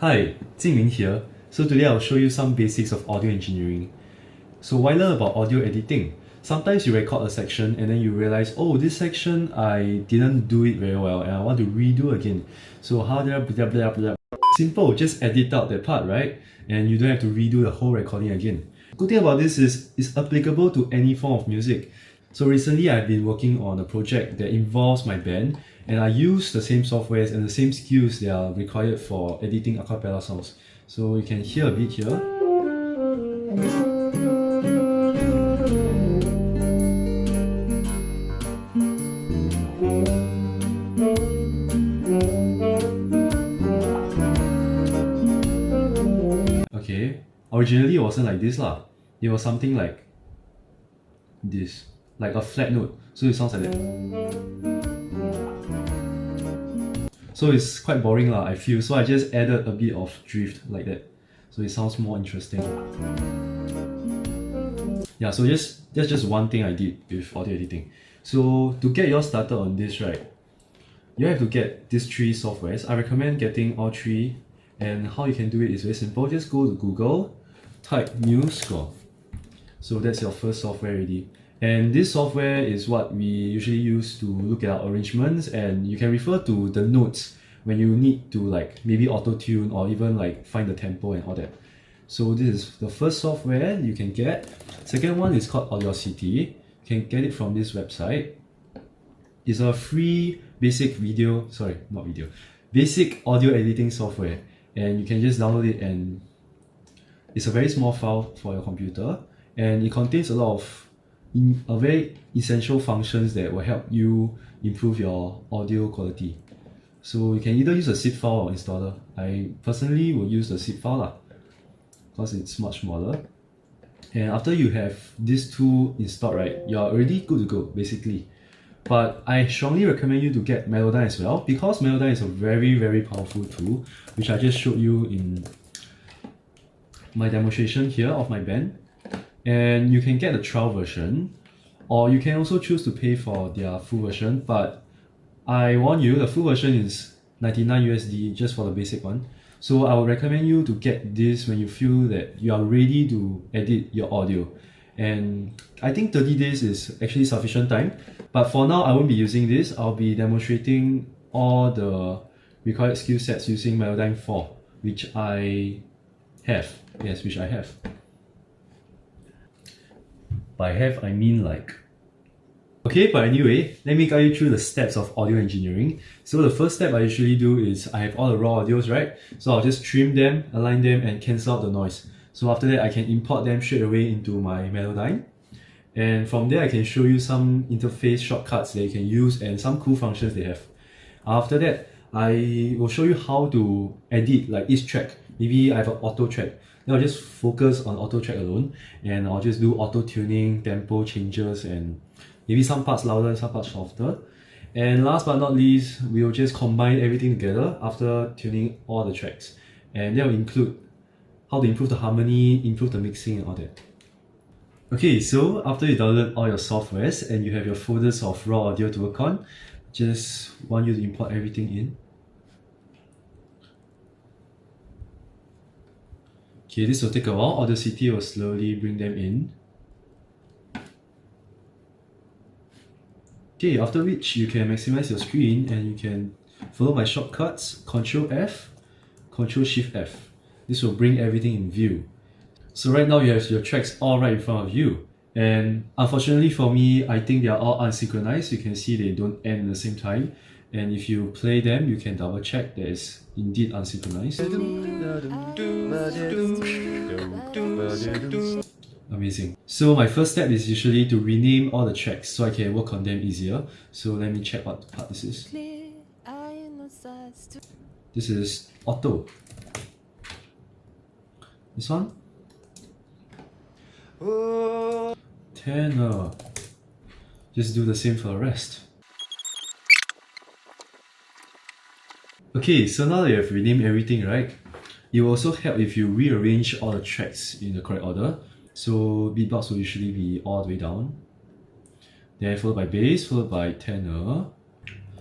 Hi, Jin Ming here. So today I'll show you some basics of audio engineering. So why learn about audio editing? Sometimes you record a section and then you realize, oh, this section I didn't do it very well and I want to redo again. So how do I blah blah blah? Simple, just edit out that part, right? And you don't have to redo the whole recording again. Good thing about this is it's applicable to any form of music. So recently I've been working on a project that involves my band and I use the same softwares and the same skills that are required for editing a cappella songs. So you can hear a bit here. Okay, originally it wasn't like this lah. It was something like this, like a flat note. So it sounds like that. So it's quite boring lah, I feel. So I just added a bit of drift like that. So it sounds more interesting. Yeah, so that's just one thing I did with audio editing. So to get you started on this, right, you have to get these three softwares. I recommend getting all three. And how you can do it is very simple. Just go to Google, type MuseScore. So that's your first software already. And this software is what we usually use to look at our arrangements, and you can refer to the notes when you need to like maybe auto-tune or even like find the tempo and all that. So this is the first software you can get. Second one is called Audacity. You can get it from this website. It's a free basic basic audio editing software. And you can just download it, and it's a very small file for your computer, and it contains a lot of very essential functions that will help you improve your audio quality. So you can either use a zip file or installer. I personally will use the zip file lah, because it's much smaller. And after you have these two installed, right, you're already good to go basically. But I strongly recommend you to get Melodyne as well, because Melodyne is a very powerful tool, which I just showed you in my demonstration here of my band. And you can get the trial version, or you can also choose to pay for their full version. But I warn you, the full version is 99 USD just for the basic one. So I would recommend you to get this when you feel that you are ready to edit your audio. And I think 30 days is actually sufficient time. But for now, I won't be using this. I'll be demonstrating all the required skill sets using Melodyne 4, which I have. Yes, which I have. By have, I mean like. Okay, but anyway, let me guide you through the steps of audio engineering. So the first step I usually do is I have all the raw audios, right? So I'll just trim them, align them, and cancel out the noise. So after that, I can import them straight away into my Melodyne. And from there, I can show you some interface shortcuts that you can use and some cool functions they have. After that, I will show you how to edit like each track. Maybe I have an auto track. Then I'll just focus on auto track alone, and I'll just do auto tuning, tempo changes, and maybe some parts louder, some parts softer. And last but not least, we'll just combine everything together after tuning all the tracks. And that will include how to improve the harmony, improve the mixing and all that. Okay, so after you download all your softwares and you have your folders of raw audio to work on, just want you to import everything in. Okay, this will take a while. Audacity will slowly bring them in. Okay, after which you can maximize your screen and you can follow my shortcuts, Ctrl F, Ctrl Shift F. This will bring everything in view. So right now you have your tracks all right in front of you. And unfortunately for me, I think they are all unsynchronized. You can see they don't end at the same time. And if you play them, you can double check that it's indeed unsynchronized. Amazing. So my first step is usually to rename all the tracks so I can work on them easier. So let me check what part this is. This is auto. This one? Tenor. Just do the same for the rest. Okay, so now that you have renamed everything, right? It will also help if you rearrange all the tracks in the correct order. So beatbox will usually be all the way down. Then followed by bass, followed by tenor.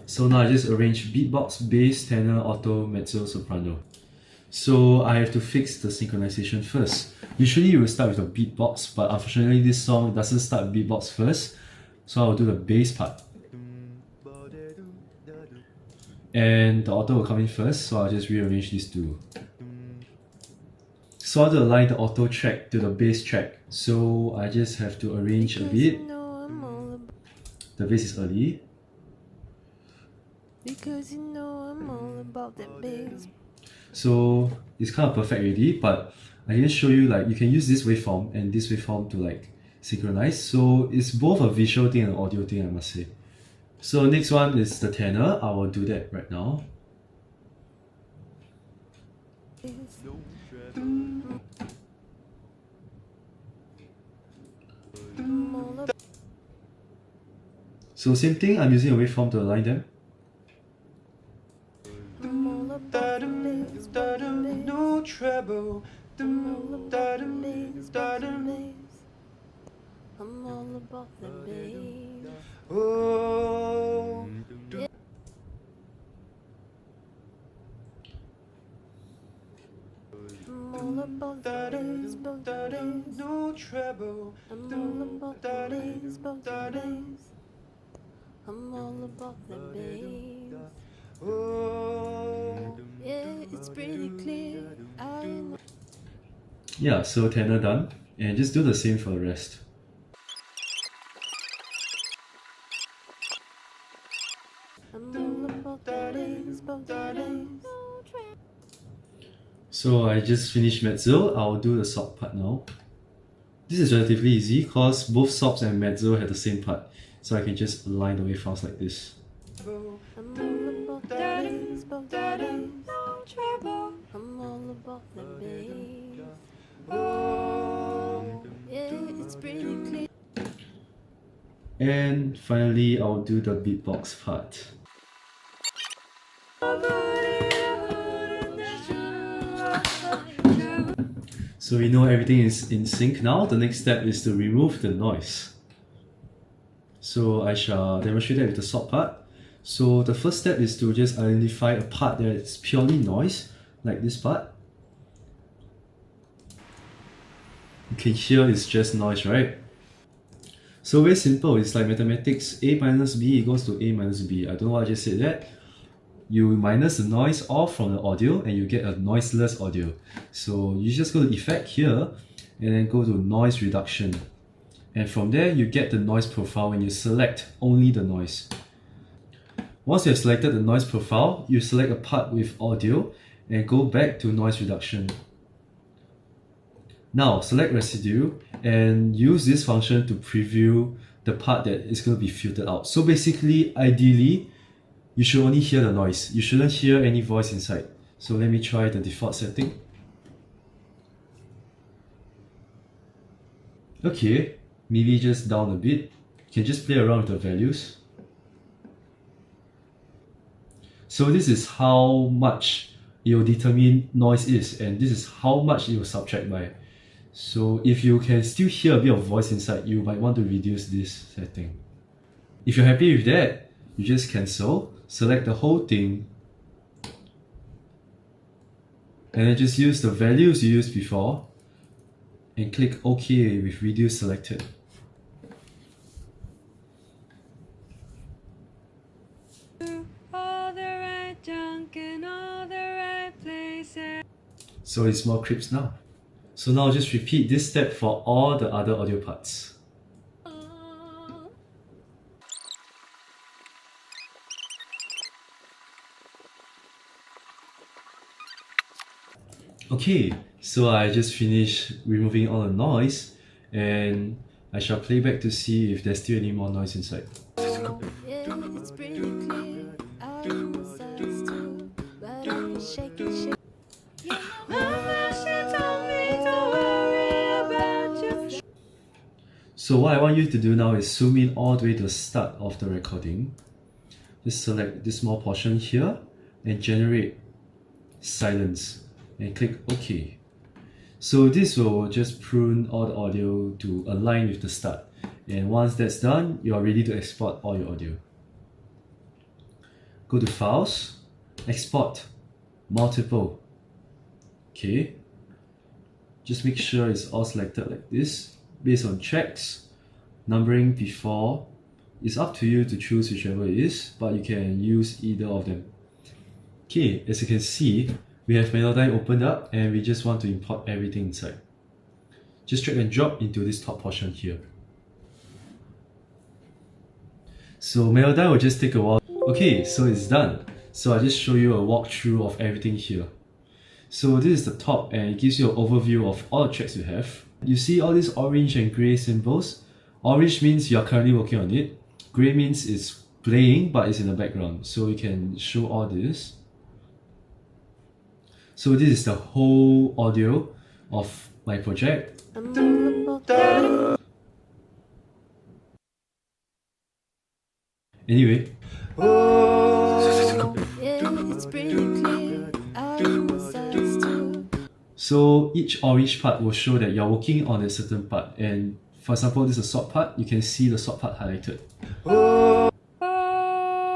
So now I just arrange beatbox, bass, tenor, alto, mezzo, soprano. So I have to fix the synchronization first. Usually you will start with a beatbox, but unfortunately this song doesn't start beatbox first. So I'll do the bass part. And the auto will come in first, so I'll just rearrange these two. So I want to align the auto track to the bass track. So I just have to arrange a bit. The bass is early. Because you know I'm all about that bass. So it's kind of perfect already, but I can show you like you can use this waveform and this waveform to like synchronize. So it's both a visual thing and an audio thing, I must say. So next one is the tenor. I will do that right now. So same thing, I'm using a waveform to align them. No treble. I'm all about the bass. Oh. I'm all about the bass, about the bass. No treble. I'm all about the bass, about the bass. I'm all about the bass. Oh. Yeah, it's pretty clear. I know. Yeah, so tenor done. And just do the same for the rest. I'm all about the bass, about the bass. So I just finished mezzo. I'll do the sop part now. This is relatively easy because both sops and mezzo have the same part. So I can just align the waveforms like this. I'm all about the bass, about the bass. I'm all about the bass. Yeah, it's pretty clear. And finally, I'll do the beatbox part. So we know everything is in sync now. The next step is to remove the noise. So I shall demonstrate that with the sop part. So the first step is to just identify a part that is purely noise, like this part. You can hear it's just noise, right? So very simple, it's like mathematics. A minus B equals to A minus B. I don't know why I just said that. You minus the noise off from the audio and you get a noiseless audio. So you just go to effect here and then go to noise reduction. And from there you get the noise profile when you select only the noise. Once you have selected the noise profile, you select a part with audio and go back to noise reduction. Now select residue and use this function to preview the part that is going to be filtered out. So basically, ideally, you should only hear the noise. You shouldn't hear any voice inside. So let me try the default setting. Okay, maybe just down a bit. You can just play around with the values. So this is how much it will determine noise is, and this is how much it will subtract by. So if you can still hear a bit of voice inside, you might want to reduce this setting. If you're happy with that, you just cancel, select the whole thing, and then just use the values you used before and click OK with reduce selected. All the right junk in all the right places. So it's more crisp now. So now just repeat this step for all the other audio parts. Okay, so I just finished removing all the noise and I shall play back to see if there's still any more noise inside. Yeah, it's pretty clear. I'm a size two, but I'm shaking. Mama, she told me to worry about you. So what I want you to do now is zoom in all the way to the start of the recording. Just select this small portion here and generate silence and click OK. So this will just prune all the audio to align with the start. And once that's done, you are ready to export all your audio. Go to Files, Export, Multiple. Okay. Just make sure it's all selected like this. Based on checks, numbering before, it's up to you to choose whichever it is, but you can use either of them. Okay, as you can see, we have Melodyne opened up and we just want to import everything inside. Just drag and drop into this top portion here. So Melodyne will just take a while. Okay, so it's done. So I'll just show you a walkthrough of everything here. So this is the top and it gives you an overview of all the tracks you have. You see all these orange and grey symbols. Orange means you are currently working on it. Grey means it's playing but it's in the background. So you can show all this. So this is the whole audio of my project. Anyway, Yeah, it's pretty clear. I'm obsessed too. so each orange part will show that you're working on a certain part, and for example, this is a sword part, you can see the sword part highlighted.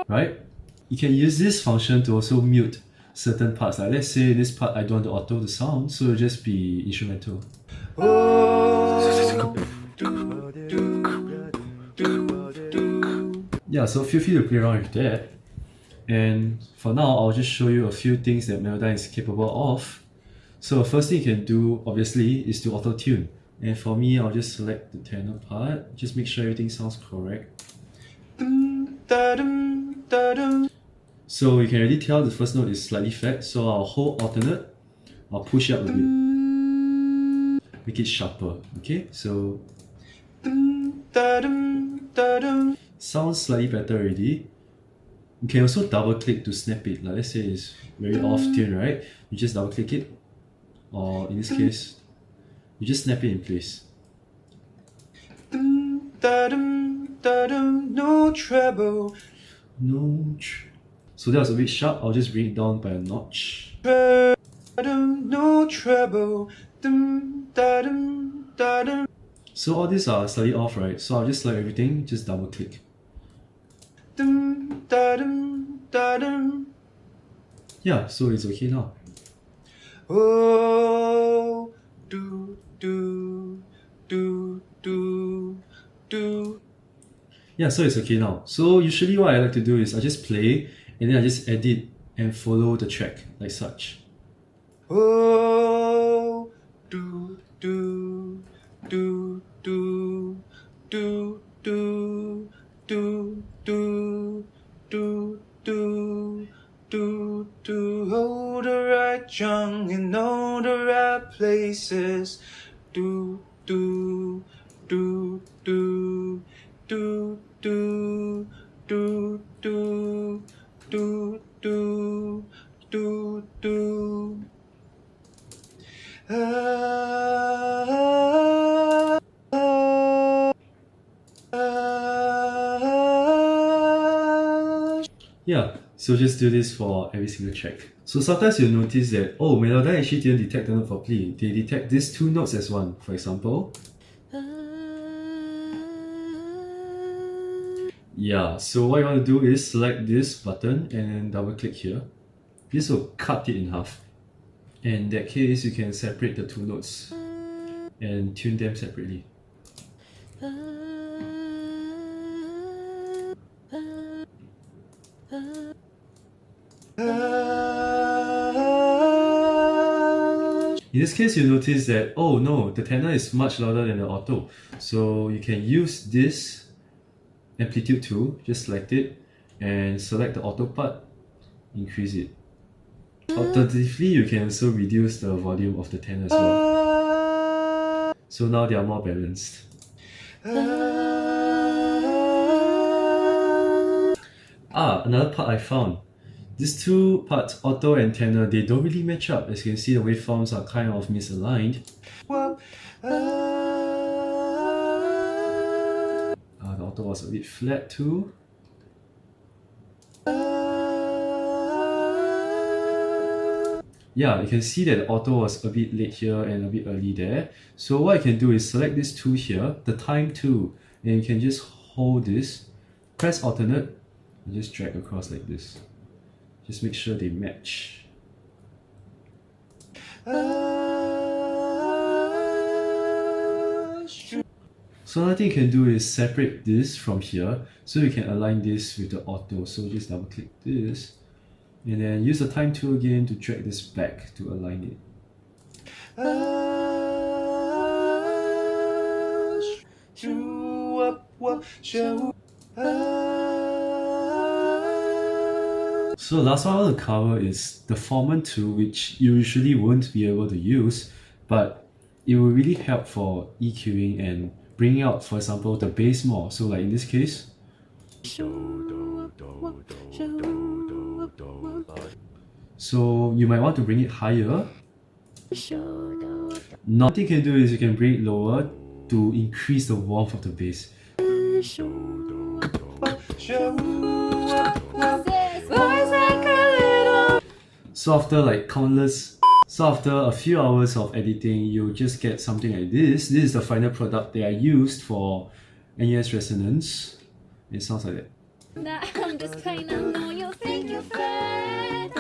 Right? You can use this function to also mute certain parts. Like let's say this part I don't want the auto to sound, so it'll just be instrumental. Yeah, so feel free to play around with that. And for now, I'll just show you a few things that Melodyne is capable of. So the first thing you can do, obviously, is to auto-tune. And for me, I'll just select the tenor part. Just make sure everything sounds correct. So you can already tell the first note is slightly flat, so I'll hold alternate. I'll push it up a bit. Make it sharper, okay? So sounds slightly better already. You can also double click to snap it. Like let's say it's very off tune, right? You just double click it, or in this case, you just snap it in place. No treble. So that was a bit sharp. I'll just bring it down by a notch. No treble. So all these are slightly off, right? So I'll just select everything, just double click. Yeah, so it's okay now. Oh, do. Yeah, so it's okay now. So usually what I like to do is I just play and then I just edit and follow the track like such. Oh, hold the right tongue in all the right places. Yeah, so just do this for every single track. So sometimes you'll notice that, oh, Melodyne actually didn't detect the note properly. They detect these two notes as one, for example. Yeah, so what you want to do is select this button and then double click here. This will cut it in half. In that case, you can separate the two notes and tune them separately. In this case, you notice that, oh no, the tenor is much louder than the alto. So you can use this amplitude tool, just select it and select the alto part, increase it. Alternatively, you can also reduce the volume of the tenor as well. So now they are more balanced. Another part I found. These two parts, alto and tenor, they don't really match up. As you can see, the waveforms are kind of misaligned. The alto was a bit flat too. Yeah, you can see that the alto was a bit late here and a bit early there. So what I can do is select this tool here, the time tool, and you can just hold this, press alternate, and just drag across like this. Just make sure they match. So another thing you can do is separate this from here, so you can align this with the auto. So just double click this, and then use the time tool again to drag this back to align it. So the last one I want to cover is the Formant tool, which you usually won't be able to use, but it will really help for EQing and bringing out, for example, the bass more. So like in this case, so you might want to bring it higher. Another thing you can do is you can bring it lower to increase the warmth of the bass. So after a few hours of editing, you'll just get something like this. This is the final product that I used for NES Resonance. It sounds like that. Now I'm just playing, I know you think you're fat,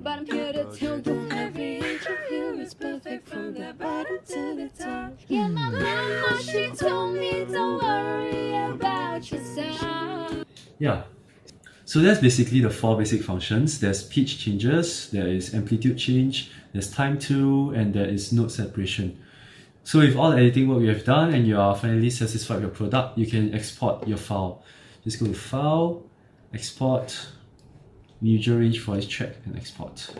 but I'm here to tell you every inch of you is perfect from the bottom to the top. Yeah, my mama, she told me don't worry about your sound. Yeah. So that's basically the 4 basic functions. There's pitch changes, there is amplitude change, there's time tool, and there is note separation. So with all the editing work you have done and you are finally satisfied with your product, you can export your file. Just go to File, Export, Usual range for this track, and export.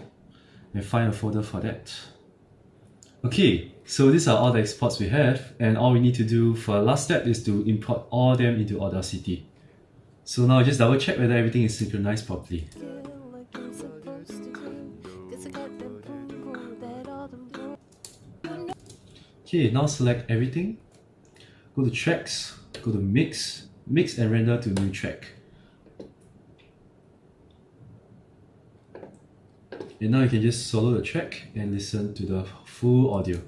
And find a folder for that. Okay, so these are all the exports we have, and all we need to do for the last step is to import all them into Audacity. So now just double check whether everything is synchronized properly. Okay, now select everything, go to Tracks, go to Mix and render to new track. And now you can just solo the track and listen to the full audio.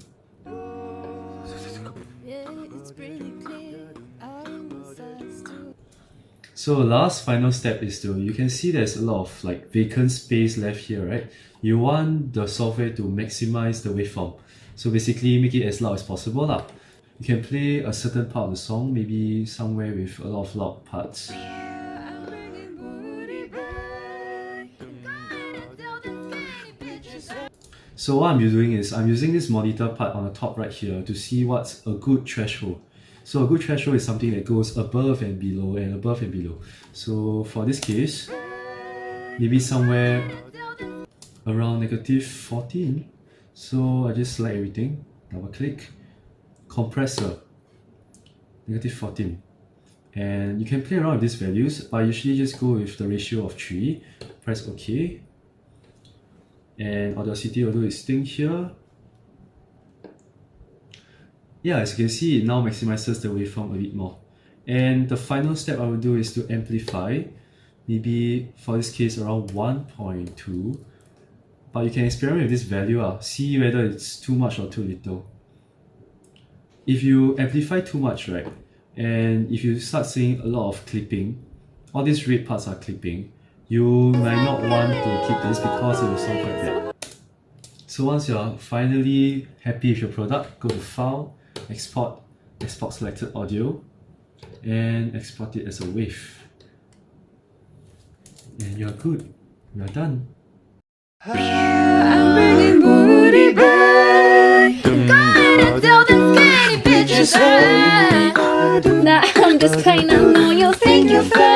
So the last final step is you can see there's a lot of like vacant space left here, right? You want the software to maximize the waveform. So basically make it as loud as possible lah. You can play a certain part of the song, maybe somewhere with a lot of loud parts. So what I'm doing is I'm using this monitor part on the top right here to see what's a good threshold. So a good threshold is something that goes above and below and above and below. So for this case, maybe somewhere around -14. So I just select everything, double click, compressor, -14. And you can play around with these values, but I usually just go with the ratio of 3, press OK. And Audacity will do its thing here. Yeah, as you can see, it now maximizes the waveform a bit more. And the final step I will do is to amplify, maybe for this case around 1.2. But you can experiment with this value, see whether it's too much or too little. If you amplify too much, right, and if you start seeing a lot of clipping, all these red parts are clipping, you might not want to keep this because it will sound quite bad. So once you're finally happy with your product, go to File, Export selected audio, and export it as a wave. And you're good. You're done. I'm bringing booty back. Gonna tell them skinny bitches. Now I'm just playing, I know you think you're fat.